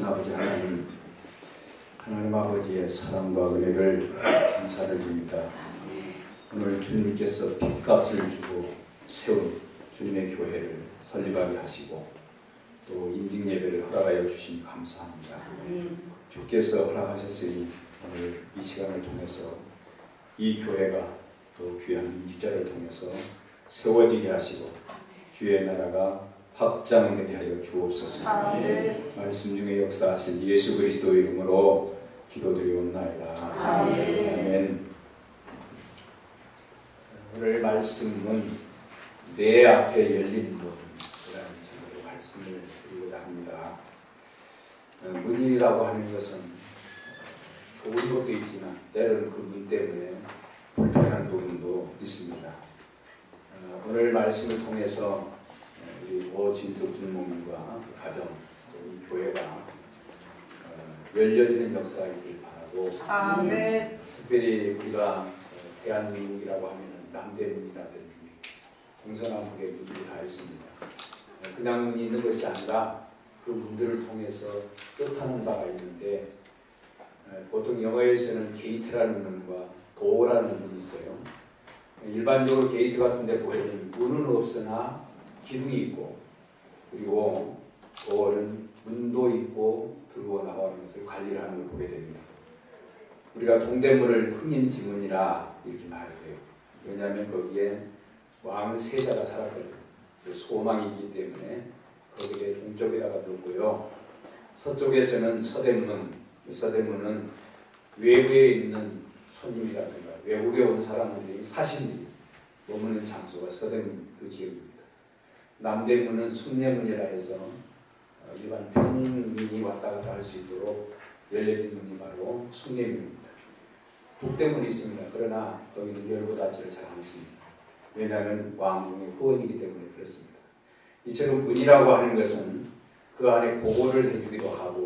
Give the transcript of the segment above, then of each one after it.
아버지 하나님, 하나님 아버지의 사랑과 은혜를 감사를 드립니다. 오늘 주님께서 핏값을 주고 세운 주님의 교회를 설립하게 하시고 또 인증 예배를 허락하여 주시니 감사합니다. 주께서 허락하셨으니 오늘 이 시간을 통해서 이 교회가 또 귀한 임직자를 통해서 세워지게 하시고 주의 나라가 확장되게 하여 주옵소서. 말씀 중에 역사하신 예수 그리스도 이름으로 기도드리옵나이다. 아멘. 오늘 말씀은 내 앞에 열린 문이라는 제목으로 말씀을 드리고자 합니다. 문이라고 하는 것은 좋은 것도 있지만 때로는 그 문 때문에 불편한 부분도 있습니다. 오늘 말씀을 통해서 우리 오진숙 주님과 그 가정 또 이 교회가 열려지는 역사가 있길 바라고, 아멘. 특별히 우리가 대한민국이라고 하면 남대문이라든지 동서남북의 문들이 다 있습니다. 그냥 문이 있는 것이 아니라 그 문들을 통해서 뜻하는 바가 있는데, 보통 영어에서는 게이트라는 문과 도어라는 문이 있어요. 일반적으로 게이트 같은 데 보면 문은 없으나 기둥이 있고, 그리고 도어는 문도 있고 들어오고 나가는 것을 관리를 하는 걸 보게 됩니다. 우리가 동대문을 흥인지문이라 이렇게 말을 해요. 왜냐하면 거기에 왕세자가 살았거든요. 소망이 있기 때문에 거기에 동쪽에다가 놓고요. 서쪽에서는 서대문, 서대문은 외부에 있는 손님이라든가 외국에 온 사람들이 사신들이 머무는 장소가 서대문 그 지역입니다. 남대문은 순례문이라 해서 일반 평민이 왔다 갔다 할 수 있도록 열려진 문이 바로 순례문입니다. 북대문이 있습니다. 그러나 거기는 열고 닫지를 잘 않습니다. 왜냐하면 왕궁의 후원이기 때문에 그렇습니다. 이처럼 문이라고 하는 것은 그 안에 보호를 해주기도 하고,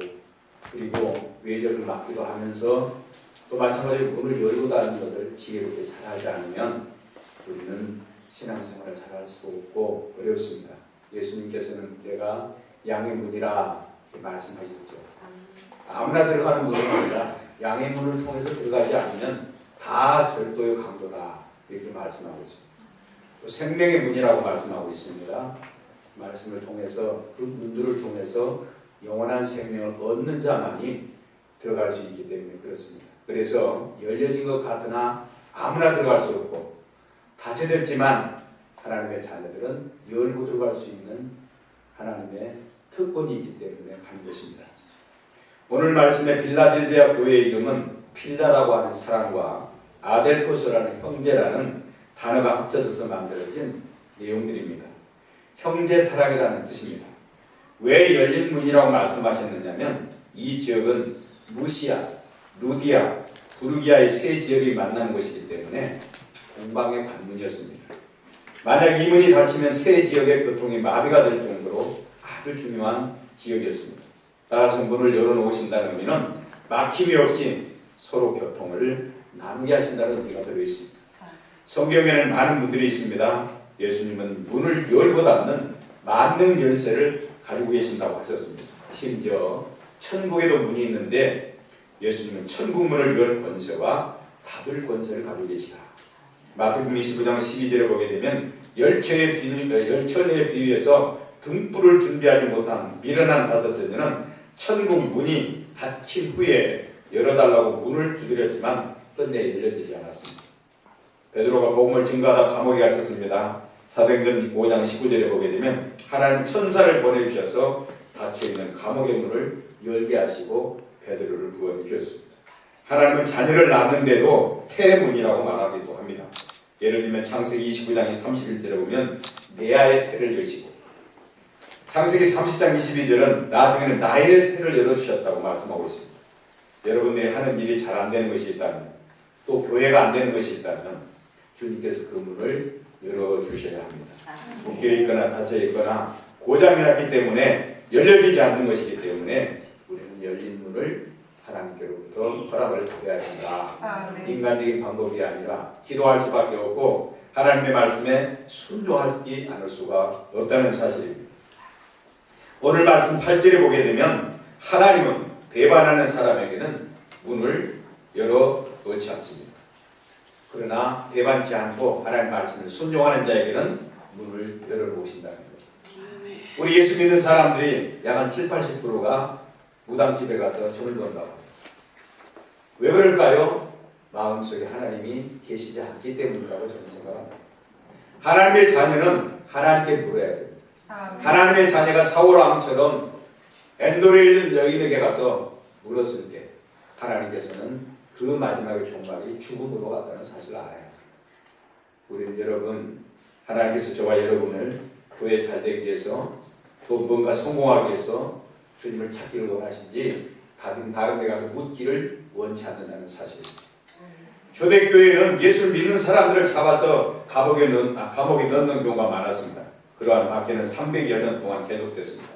그리고 외적을 막기도 하면서 또 마찬가지로 문을 열고 닫는 것을 지혜롭게 잘하지 않으면 우리는 신앙생활을 잘할 수도 없고 어렵습니다. 예수님께서는 내가 양의 문이라 이렇게 말씀하셨죠. 아무나 들어가는 문은 아니라 양의 문을 통해서 들어가지 않으면 다 절도의 강도다 이렇게 말씀하고 있습니다. 또 생명의 문이라고 말씀하고 있습니다. 말씀을 통해서 그 문들을 통해서 영원한 생명을 얻는 자만이 들어갈 수 있기 때문에 그렇습니다. 그래서 열려진 것 같으나 아무나 들어갈 수 없고, 닫혀졌지만 하나님의 자녀들은 열고 들어갈 수 있는 하나님의 특권이 있기 때문에 가는 것입니다. 오늘 말씀의 빌라델비아 교회의 이름은 필라라고 하는 사람과 아델포스라는 형제라는 단어가 합쳐져서 만들어진 내용들입니다. 형제 사랑이라는 뜻입니다. 왜 열린 문이라고 말씀하셨느냐면 이 지역은 무시아, 루디아, 부르기아의 세 지역이 만나는 곳이기 때문에 공방의 관문이었습니다. 만약 이 문이 닫히면 세 지역의 교통이 마비가 될 정도로 아주 중요한 지역이었습니다. 따라서 문을 열어놓으신다는 의미는 막힘이 없이 서로 교통을 나누게 하신다는 의미가 들어있습니다. 성경에는 많은 문들이 있습니다. 예수님은 문을 열고 닫는 만능 열쇠를 가지고 계신다고 하셨습니다. 심지어 천국에도 문이 있는데 예수님은 천국 문을 열 권세와 닫을 권세를 가지고 계시다. 마태복음 25장 12절에 보게 되면 열처녀에 비유해서 등불을 준비하지 못한 미련한 다섯 처녀는 천국 문이 닫힌 후에 열어달라고 문을 두드렸지만 끝내 열려지지 않았습니다. 베드로가 복음을 증거하다 감옥에 갇혔습니다. 사도행전 5장 19절에 보게 되면 하나님 천사를 보내주셔서 닫혀있는 감옥의 문을 열게 하시고 베드로를 구원해 주셨습니다. 하나님은 자녀를 낳는데도 태문이라고 말하기도 합니다. 예를 들면 창세기 29장 31절에 보면 레아의 태를 여시고, 창세기 30장 22절은 나중에는 나일의 태를 열어주셨다고 말씀하고 있습니다. 여러분들이 하는 일이 잘 안 되는 것이 있다면, 또 교회가 안 되는 것이 있다면 주님께서 그 문을 열어주셔야 합니다. 묶여 있거나 닫혀 있거나 고장이 났기 때문에 열려지지 않는 것이기 때문에 우리는 열린 문을 하나님께로부터 허락을 받아야 된다. 인간적인 방법이 아니라 기도할 수밖에 없고 하나님의 말씀에 순종하지 않을 수가 없다는 사실입니다. 오늘 말씀 8절에 보게 되면 하나님은 배반하는 사람에게는 문을 열어 놓지 않습니다. 그러나 배반치 않고 하나님 말씀을 순종하는 자에게는 문을 열어 놓으신다는 거죠. 우리 예수 믿는 사람들이 약 한 70~80%가 무당집에 가서 점을 본다고 합니다. 왜 그럴까요? 마음속에 하나님이 계시지 않기 때문이라고 저는 생각합니다. 하나님의 자녀는 하나님께 물어야 됩니다. 하나님의 자녀가 사울왕처럼 엔도리에 있는 여인에게 가서 물었을 때 하나님께서는 그 마지막의 종말이 죽음으로 갔다는 사실을 알아야 합니다. 우리 여러분, 하나님께서 저와 여러분을 교회 잘 되기 위해서 또 뭔가 성공하기 위해서 주님을 찾기를 원하시지 다른 데 가서 묻기를 원치 않는다는 사실입니다. 초대교회는 예수를 믿는 사람들을 잡아서 감옥에 넣는 경우가 많았습니다. 그러한 박해는 300여 년 동안 계속됐습니다.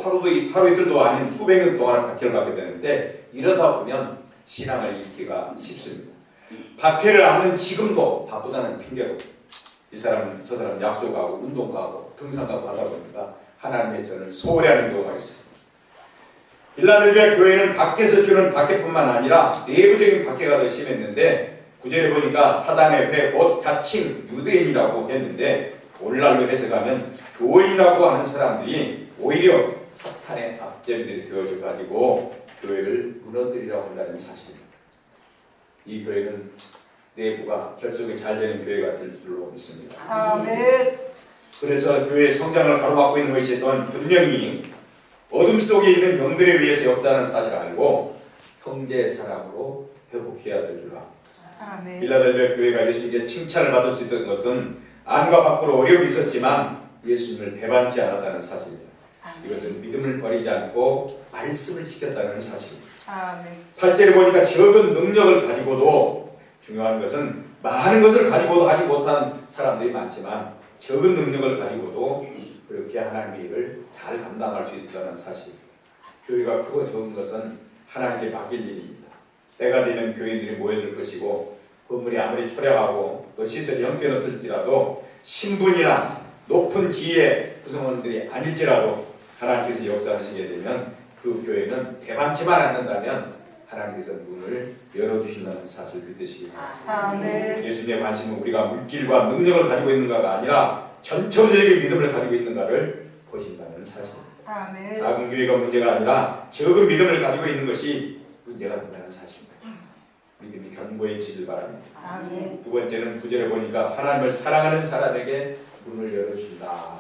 하루 이틀도 아닌 수백 년 동안 박해를 받게 되는데 이러다 보면 신앙을 잃기가 쉽습니다. 박해를 안는 지금도 바쁘다는 핑계로 이 사람은 저 사람 약속 가고 운동 가고 등산 가고 하다 보니까 하나님의 전을 소홀히 하는 경우가 있습니다. 빌라델비아 교회는 밖에서 주는 박해뿐만 아니라 내부적인 박해가 더 심했는데 9절에 보니까 사단의 회 곧 자칭 유대인이라고 했는데 오늘날로 해석하면 교인이라고 하는 사람들이 오히려 사탄의 앞제비들이 되어져 가지고 교회를 무너뜨리려고 한다는 사실입니다. 이 교회는 내부가 결속이 잘 되는 교회가 될 줄로 믿습니다. 아멘. 그래서 교회의 성장을 가로막고 있는 것이 또한 분명히 어둠 속에 있는 영들에 의해서 역사하는 사실을 알고 형제의 사랑으로 회복해야 될 줄 압니다. 아멘. 빌라델비아 교회가 예수님께 칭찬을 받을 수 있던 것은 안과 밖으로 어려움이 있었지만 예수님을 배반치 않았다는 사실입니다. 이것은 믿음을 버리지 않고 말씀을 지켰다는 사실입니다. 아멘. 8절에 보니까 적은 능력을 가지고도 중요한 것은 많은 것을 가지고도 하지 못한 사람들이 많지만 적은 능력을 가지고도 그렇게 하나님의 일을 잘 감당할 수 있다는 사실. 교회가 크고 적은 것은 하나님께 맡길 일입니다. 때가 되면 교인들이 모여들 것이고 건물이 아무리 초라하고 또 시설이 형편없을지라도 신분이나 높은 지위의 구성원들이 아닐지라도 하나님께서 역사하시게 되면 그 교회는 배반치만 않는다면 하나님께서 문을 열어주신다는 사실을 믿으시기 바랍니다. 아멘. 예수님의 관심은 우리가 물질과 능력을 가지고 있는가가 아니라 전천적인 믿음을 가지고 있는가를 보신다는 사실입니다. 아멘. 작은 교회가 문제가 아니라 적은 믿음을 가지고 있는 것이 문제가 된다는 사실입니다. 믿음이 견고해지길 바랍니다. 아멘. 두 번째는 9절에 보니까 하나님을 사랑하는 사람에게 문을 열어준다.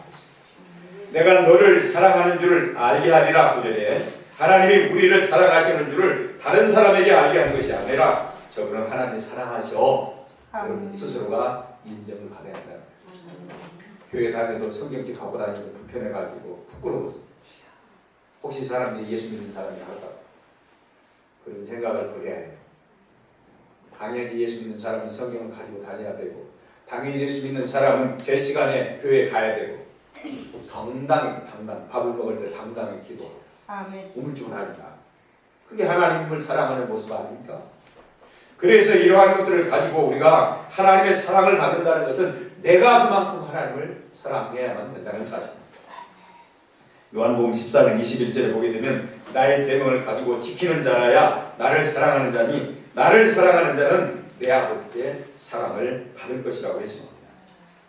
내가 너를 사랑하는 줄을 알게 하리라. 9절에 하나님이 우리를 사랑하시는 줄을 다른 사람에게 알게 하는 것이 아니라 저분은 하나님이 사랑하셔. 여러분 스스로가 인정을 받아야 한다. 교회 다녀도 성경책 갖고 다니는 불편해가지고 부끄러웠어. 혹시 사람들이 예수 믿는 사람이 할까? 그런 생각을 버려야 해요. 당연히 예수 믿는 사람은 성경을 가지고 다녀야 되고 당연히 예수 믿는 사람은 제 시간에 교회에 가야 되고 당당 밥을 먹을 때 당당히 기도 아멘. 우물쭈물 하니까 그게 하나님을 사랑하는 모습 아닙니까? 그래서 이러한 것들을 가지고 우리가 하나님의 사랑을 받는다는 것은 내가 그만큼 하나님을 사랑해야만 된다는 사실입니다. 요한복음 14장 21절에 보게 되면 나의 계명을 가지고 지키는 자라야 나를 사랑하는 자니 나를 사랑하는 자는 내 아버지의 사랑을 받을 것이라고 했습니다.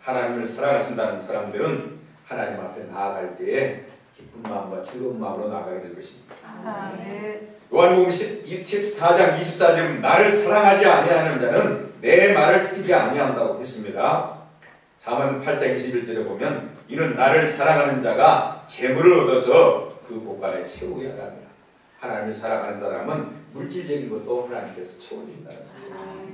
하나님을 사랑하신다는 사람들은 하나님 앞에 나아갈 때에 기쁜 마음과 즐거운 마음으로 나아가게 될 것입니다. 아멘. 요한복음 14장 24절에 나를 사랑하지 아니하는 자는 내 말을 지키지 아니한다고 했습니다. 잠언 8장 21절에 보면 이는 나를 사랑하는 자가 재물을 얻어서 그 곳간에 채우게 하랍니다. 하나님을 사랑하는 사람은 물질적인 것도 하나님께서 채워주신다는 사실입니다.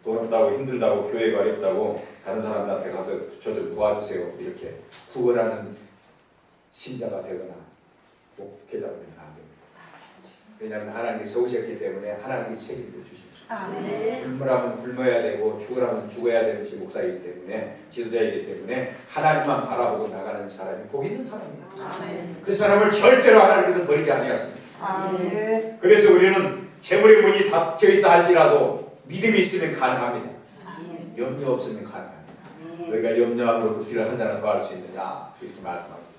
돈 없다고 힘들다고 교회가 어렵다고 다른 사람들한테 가서 저 좀 도와주세요 이렇게 구걸하는 신자가 되거나 목회자가 되면 안 됩니다. 왜냐하면 하나님이 세우셨기 때문에 하나님이 책임을 주십니다. 굶으라면 굶어야 되고 죽으라면 죽어야 되는 것이 목사이기 때문에 지도자이기 때문에 하나님만 바라보고 나가는 사람이 복 있는 사람이에요. 그 사람을 절대로 하나님께서 버리지 아니하십니다. 그래서 우리는 재물의 문이 닫혀 있다 할지라도 믿음이 있으면 가능합니다. 염려 없으면 가능합니다. 너희가 염려함으로 그 길을 한 자나 더 할 수 있느냐 이렇게 말씀하셨어요.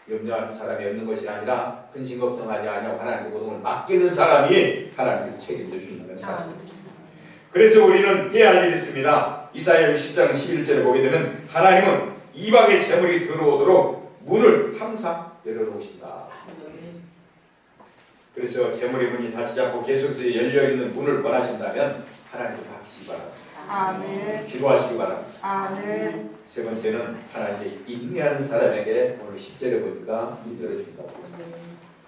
염려하는 사람이 없는 것이 아니라 근심 걱정하지 아니하고 하나님께 모든 걸 맡기는 사람이 하나님께서 책임져 주신다는 사실입니다. 그래서 우리는 해야 할 일이 있습니다. 이사야 60장 11절에 보게 되면 하나님은 이방의 재물이 들어오도록 문을 항상 열어놓으신다. 그래서 재물의 문이 닫히지 않고 계속해서 열려있는 문을 원하신다면 하나님께 맡기시기 바랍니다. 아멘. 기도하시기 바랍니다. 아멘. 세 번째는 하나님께 인내하는 사람에게 오늘 10절에 보니까 문 열어준다고 했습니다.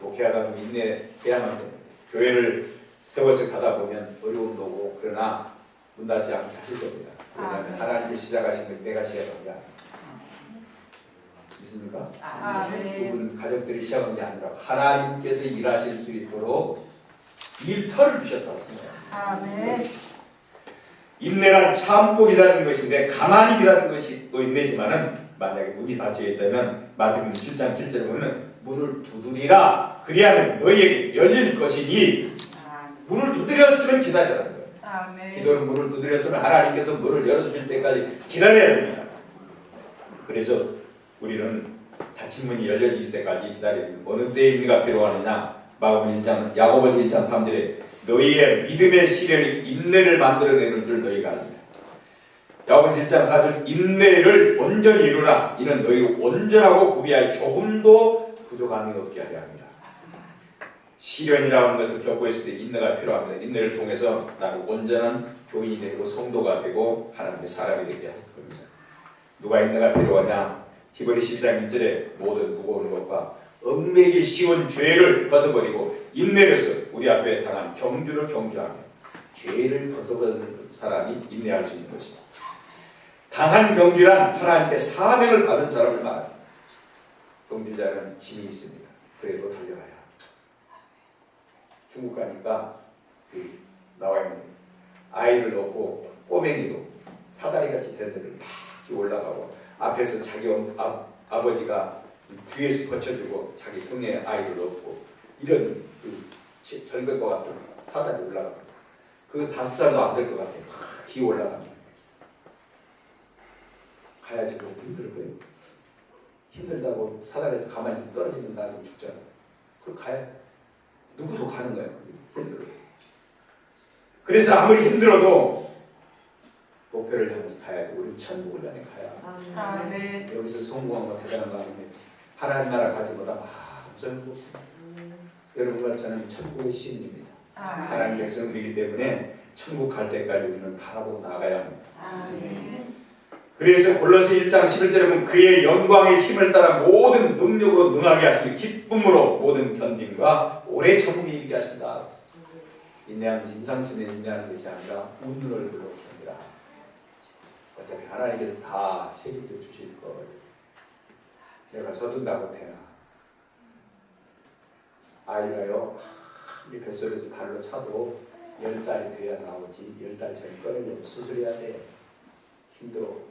목회하다 보면 인내해야만 됩니다. 교회를 세워서 가다 보면 어려움도 오고 그러나 문 닫지 않게 하실 겁니다. 왜냐하면 하나님께 시작하신 걸 내가 시작한 게 아닙니다. 믿습니까? 아멘. 두 분 가족들이 시작한 게 아니라 하나님께서 일하실 수 있도록 일터를 주셨다고 생각합니다. 아멘. 인내란 참고 기다리는 것인데 가만히 기다리는 것이 또 인내지만은 만약에 문이 닫혀 있다면 마태복음 7장 7절에 보면 문을 두드리라 그리하면 너희에게 열릴 것이니 문을 두드렸으면 기다리라는 거예요. 아멘. 기도는 문을 두드렸으면 하나님께서 문을 열어주실 때까지 기다려야 됩니다. 그래서 우리는 닫힌 문이 열려질 때까지 기다리는 어느 때에 인내가 필요하느냐 마가복음 1장 야고보서 1장 3절에 너희의 믿음의 시련이 인내를 만들어내는 줄 너희가 압니다. 야고보서 1장 4절 인내를 온전히 이루라 이는 너희를 온전하고 구비하여 조금도 부족함이 없게 하려 합니다. 시련이라는 것을 겪고 있을 때 인내가 필요합니다. 인내를 통해서 나를 온전한 교인이 되고 성도가 되고 하나님의 사람이 되게 할 겁니다. 누가 인내가 필요하냐? 히브리 12장 1절에 모든 무거운 것과 얽매기 쉬운 죄를 벗어버리고 인내로서 우리 앞에 당한 경주를 경주하며 죄를 벗어버리는 사람이 인내할 수 있는 것입니다. 당한 경주란 하나님께 사명을 받은 사람을 말합니다. 경주자는 짐이 있습니다. 그래도 달려가야 합니다. 중국 가니까 나와 있는 아이를 놓고 꼬맹이도 사다리같이 된 데를 막 올라가고 앞에서 자기 아버지가 뒤에서 받쳐주고 자기 등에 아이를 놓고 이런 절벽과 같은 사다리 올라갑니다. 그 5살도 안 될 것 같아요. 막 기어 올라갑니다. 가야지 그럼 힘들 거예요. 힘들다고 사다리에서 가만히 있으면 떨어지면 나도 죽잖아. 그걸 가야 돼. 누구도 가는 거예요. 힘들어요. 그래서 아무리 힘들어도 목표를 향해서 가야 돼. 우리는 천국을 향해 가야 돼. 아멘. 여기서 성공한 거 대단한 거 아닙니까? 하나님 나라 가지보다 아무 소용도 없습니다. 여러분과 저는 천국의 시민입니다. 하나님 백성들이기 때문에 천국 갈 때까지 우리는 바라보고 나가야 합니다. 아멘. 그래서 골로새 1장 11절에 보면 그의 영광의 힘을 따라 모든 능력으로 능하게 하시며 기쁨으로 모든 견딤과 오래 천국에 이르게 하신다. 인내하면서 인상 쓰며 인내하는 것이 아니라 웃는 얼굴로 견디라. 어차피 하나님께서 다 책임져 주실 거예요. 내가 서둔다고 되나? 아이가요 우리 뱃속에서 발로 차도 10달이 돼야 나오지 10달 전에 꺼내려면 수술해야 돼. 힘들어.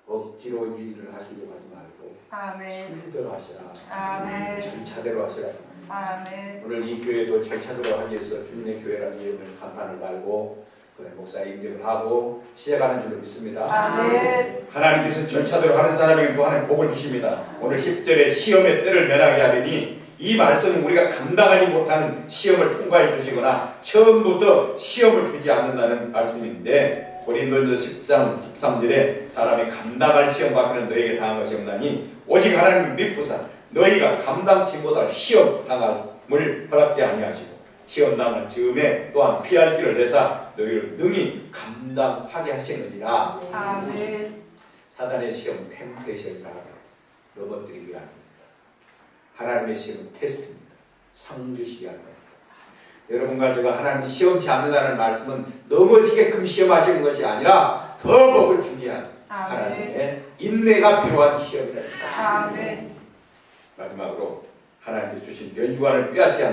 억지로 일을 하시려고 하지 말고 아멘. 순리대로 하시라. 아멘. 절차대로 하시라. 아멘. 오늘 이 교회도 절차대로 하기 위해서 주님의 교회라는 이름을 간판을 달고 그다음에 목사 임명을 하고 시작하는 줄로 믿습니다. 아멘. 하나님께서 절차대로 하는 사람에게 또 하나님 복을 주십니다. 오늘 10절에 시험의 때를 면하게 하리니 이 말씀은 우리가 감당하지 못하는 시험을 통과해 주시거나 처음부터 시험을 주지 않는다는 말씀인데 고린도전서 10장 13절에 사람이 감당할 시험 밖에는 너에게 당한 것이 없나니 오직 하나님을 믿고사 너희가 감당치 못할 시험 당함을 허락지 아니하시고 시험 당한 즈음에 또한 피할 길을 내사 너희를 능히 감당하게 하시느니라. 아멘. 사단의 시험은 템테이션이라 넘어뜨리기 아닙니다. 하나님의 시험은 테스트입니다. 상 주시기 합니다. 여러분과 제가 하나님이 시험치 않는다는 말씀은 넘어지게끔 시험하시는 것이 아니라 더 복을 주기 위한 하나님의 인내가 필요한 시험이라는 사실. 아멘. 마지막으로 하나님께서 주신 멸류관을 빼앗기지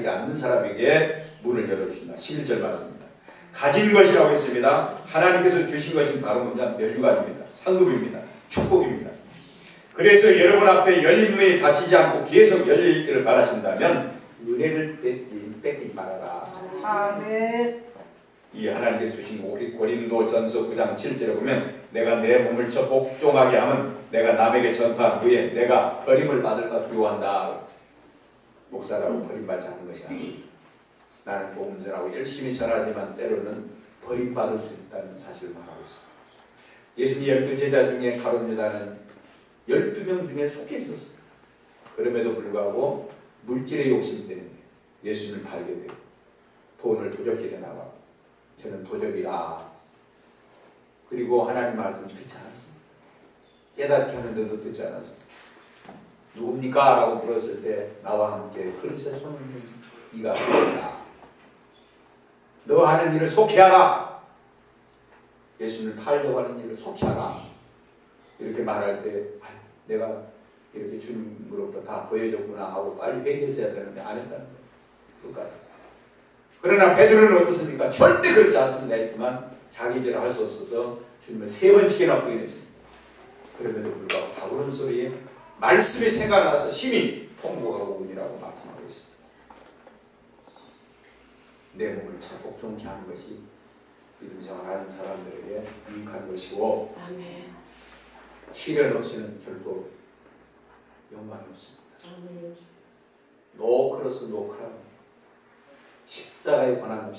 않는 사람에게 문을 열어주신다. 11절 말씀입니다. 가진 것이라고 했습니다. 하나님께서 주신 것은 바로 뭐냐? 멸류관입니다. 상급입니다. 축복입니다. 그래서 여러분 앞에 열린 문이 닫히지 않고 계속 열려있기를 바라신다면 은혜를 뺏기지 말아라. 아멘. 이 하나님께서 주신 우리 고린도전서 9장 7절에 보면 내가 내 몸을 저 복종하게 하면 내가 남에게 전파한 후에 내가 버림을 받을까 두려워한다. 목사라고 버림받지 않는 것이 아닙니다. 나는 복음 전하고 열심히 전하지만 때로는 버림받을 수 있다는 사실을 말하고 있습니다. 예수님 12제자 중에 가룟 유다는 12명 중에 속해 있었습니다. 그럼에도 불구하고 물질의 욕심 때문에 예수님을 팔게 되고 돈을 도적질해 나가고 저는 도적이라. 그리고 하나님 말씀 듣지 않았습니다. 깨닫게 하는데도 듣지 않았습니다. 누굽니까? 라고 물었을 때 나와 함께 그릇에 손을 든 이가 누구냐? 너 하는 일을 속히하라. 예수님을 팔려고 하는 일을 속히하라. 이렇게 말할 때 내가 이렇게 주님으로부터 다 보여줬구나 하고 빨리 회개했어야 되는데 안 했다는 거예요. 끝까지. 그러나 베드로는 어떻습니까? 절대 그렇지 않습니다 했지만 자기 죄를 할 수 없어서 주님을 3번씩이나 부인했습니다. 그럼에도 불구하고 바구른 소리에 말씀이 생각나서 심히 통곡하고 운이라고 말씀하고 있습니다. 내 몸을 참 복종케 하는 것이 믿음 생활하는 사람들에게 유익한 것이고 아멘. 시련 없이는 결코 영광이 없습니다. 아멘. 노크로스 노크라고 십자가의 권한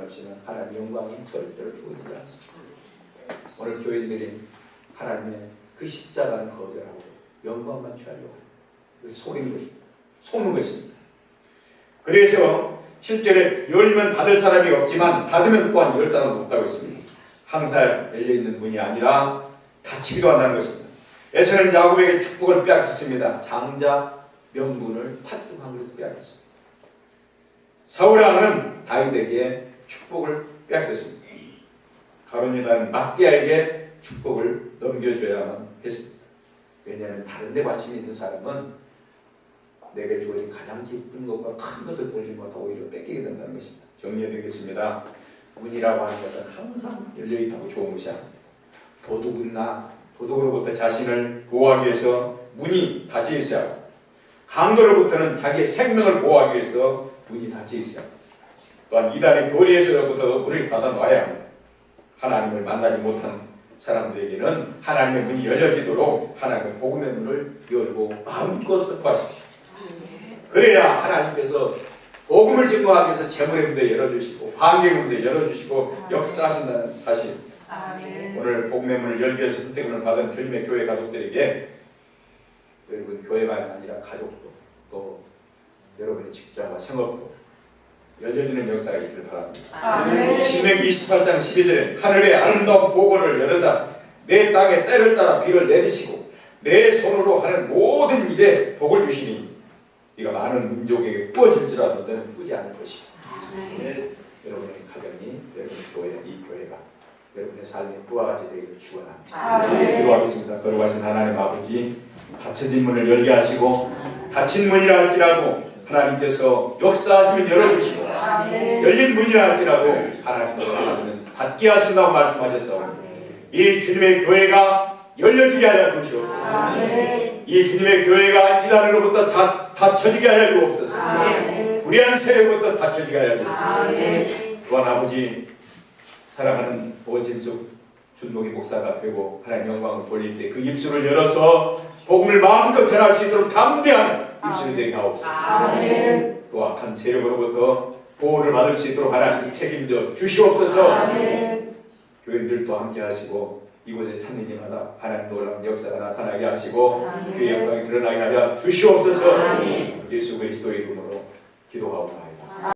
없이는 하나님의 영광은 절대로 주어지지 않습니다. 오늘 교인들이 하나님의 그 십자가는 거절하고 영광만 취하려고 속이는 것입니다. 속는 것입니다. 그래서 7절에 열면 닫을 사람이 없지만 닫으면 또한 열 사람은 없다고 했습니다. 항상 열려있는 문이 아니라 닫히기도 한다는 것입니다. 에서는 야곱에게 축복을 빼앗겼습니다. 장자 명분을 팥죽한 그릇 빼앗겼습니다. 사울왕은 다윗에게 축복을 빼앗겼습니다. 가룟 유다는 막대하에게 축복을 넘겨줘야만 했습니다. 왜냐하면 다른 데 관심이 있는 사람은 내게 주어진 가장 기쁜 것과 큰 것을 보여준 것보다 오히려 뺏기게 된다는 것입니다. 정리해드리겠습니다. 문이라고 하는 것은 항상 열려있다고 좋은 것이 아닙니다. 도둑으로부터 자신을 보호하기 위해서 문이 닫혀 있어야 하고 강도로부터는 자기의 생명을 보호하기 위해서 문이 닫혀 있어야 합니다. 또한 이단의 교리에서부터 문을 닫아놔야 합니다. 하나님을 만나지 못한 사람들에게는 하나님의 문이 열려지도록 하나님의 복음의 문을 열고 마음껏 선포하십시오. 그래야 하나님께서 복음을 증거하기 위해서 재물의 문도 열어주시고 환경의 문도 열어주시고 역사하신다는 사실. 아멘. 오늘 복음의 문을 열기 위해서 선택을 받은 주님의 교회 가족들에게 여러분 교회만이 아니라 가족도 또 여러분의 직장과 생업도 열려지는 역사가 있기를 바랍니다. 아멘. 신명기 28장 12절에 하늘의 아름다운 보고를 열어사 내 땅에 때를 따라 비를 내리시고 내 손으로 하는 모든 일에 복을 주시니 이가 많은 민족에게 꾸어질지라도 너는 꾸지 않을 것이다. 여러분의 가정이 여러분의 교회, 이 교회가 여러분의 삶의 부와같이 되기를 축원합니다. 기도하겠습니다. 거룩하신 하나님 아버지, 닫혀진 문을 열게 하시고 닫힌 문이라 할지라도 하나님께서 역사하시면 열어주시고 열린 문이라 할지라도 하나님께서 닫게 하신다고 말씀하셨어. 이 주님의 교회가 열려지게 하여 주시옵소서. 이 주님의 교회가 이단으로부터 닫혀지게 하여 주옵소서. 불의한 세력부터 닫혀지게 하여 주옵소서. 또한 아버지, 사랑하는 오진숙 준목이 목사가 되고 하나님 영광을 돌릴 때 그 입술을 열어서 복음을 마음껏 전할 수 있도록 담대한 입술이 되게 하옵소서. 또 악한 세력으로부터 보호를 받을 수 있도록 하나님께서 책임져 주시옵소서. 교인들도 함께 하시고 이곳에 찾는 이마다 하나님 놀라운 역사가 나타나게 하시고 주의 영광이 드러나게 하여 주시옵소서. 예수 그리스도의 이름으로 기도하옵나이다.